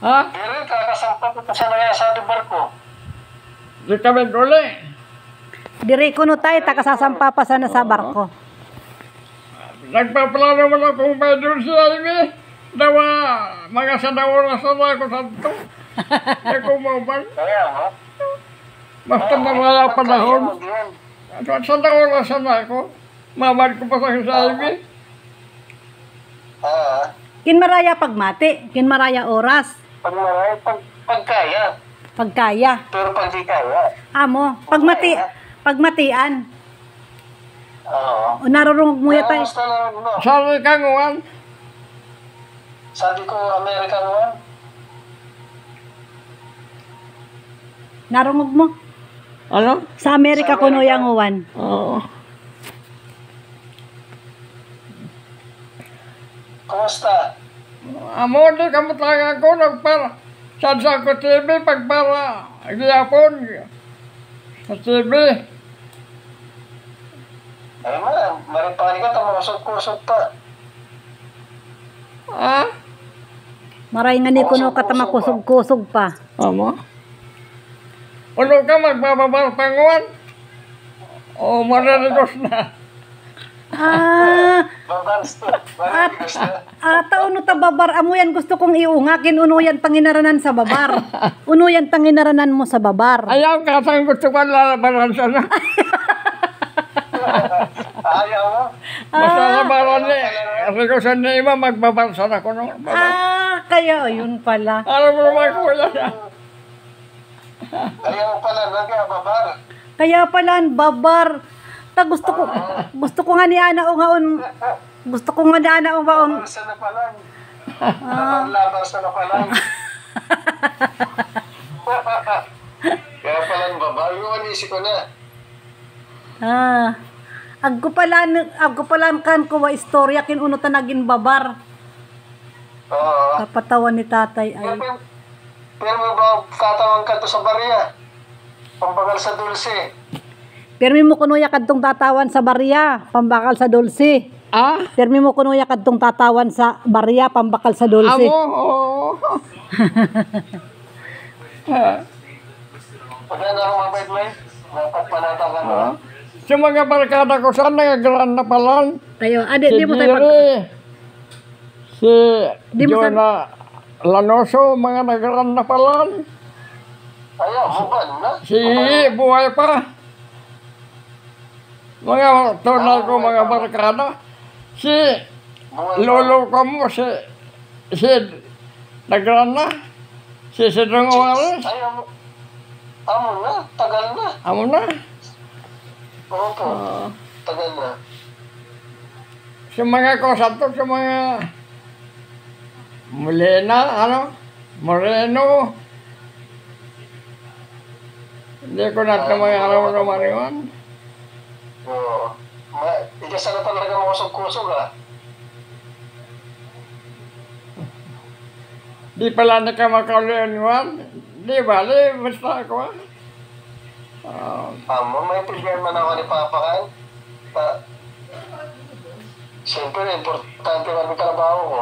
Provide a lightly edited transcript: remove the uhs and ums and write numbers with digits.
Ha? Pero kakasampa ko sa nangya sa barko. Di kami uli. Diri kuno tayo, takasasampa pa sana sa barko. Nagpaplano mo na kung may doon si Amy. Dawa, mga sanawa sana ako sa ito. Hindi ko mauban. Kaya mo? Basta nawala panahon. At sanawa sana ako. Mamad ko pa sa Amy. Kinmaraya pagmati, kinmaraya oras. Pagkaya. Pagkaya. Pero pag di kaya. Amo, pagmatian. Oo. O narurungog mo yata. Kamusta na mo? Sabi ka ngawan. Sabi ko, American one. Narungog mo. Ano? Sa Amerika Sa kuno Amerika. yang uwan. Oo. Kumusta? Amo, di kamo talaga ako. Nagpara. Sa ko TV, pagpara. Giyapon. Sa TV. Ay man, maripani ka, tamusog-kusog pa. Ha? Maray nga ni kuno katama kusog-kusog pa. Amo? Ulo ka magbababar panguan? O maririgos na? Babans to. Marigos na. Taon no tababar amo yan gusto kong iungakin uno yan tanginaranan sa babar. Uno yan tanginaranan mo sa babar. Ayaw ka saan gusto ko lalabaran sana. Ayaw mo? Basta labaran ni. Rigosan ni Ima, magbabansan ako no. Kaya yun pala. Ano mo naman ko yan? Ayaw mo pala, nag-ababar. Kaya pala ang babar. Gusto ko nga ni Ana o ngaon. Gusto ko nga ni Ana o ngaon. Labarsa na pala. Labarsa na pala. Kaya pala ang babar. Yung anisip ko na. Agko pala kan ko wa istorya kin uno ta naging babar. Oo. Kapatawan ni tatay ay. Pero mo ba tatawang ka to sa barya? Pambagal sa dulce. Permi mo kuno ya kadtong tatawan sa barya, pambakal sa dulce. Permi mo kuno ya kadtong tatawan sa barya, pambakal sa dulce. Amo, oo. Pagka na ako mabait-bait, dapat panatakan mo. Sa mga barkada ko saan nagagalan na palan? Tayo, Si di mo tayo Giri, si Di mo Jonah Lanoso, mga nagalan na palan. Ayaw, buban na. Si buhay pa. Mga tunay ko, mga barkada. Si lolo ko mo, si nagalan na. Si Sidong Owalis. Ayaw mo. Amo na, tagal na. Amo na. Opo, tagal na. Sa mga kosanto, sa mga Moreno. Hindi ko natin mga araw-araw yun. Oo. Ika sana talaga makusog-kusog Di pala na ka makaulian yun. Di bali, basta ako Amo, may problema na ako ni Papa kan. Siyempre, importante lang yung trabaho ko.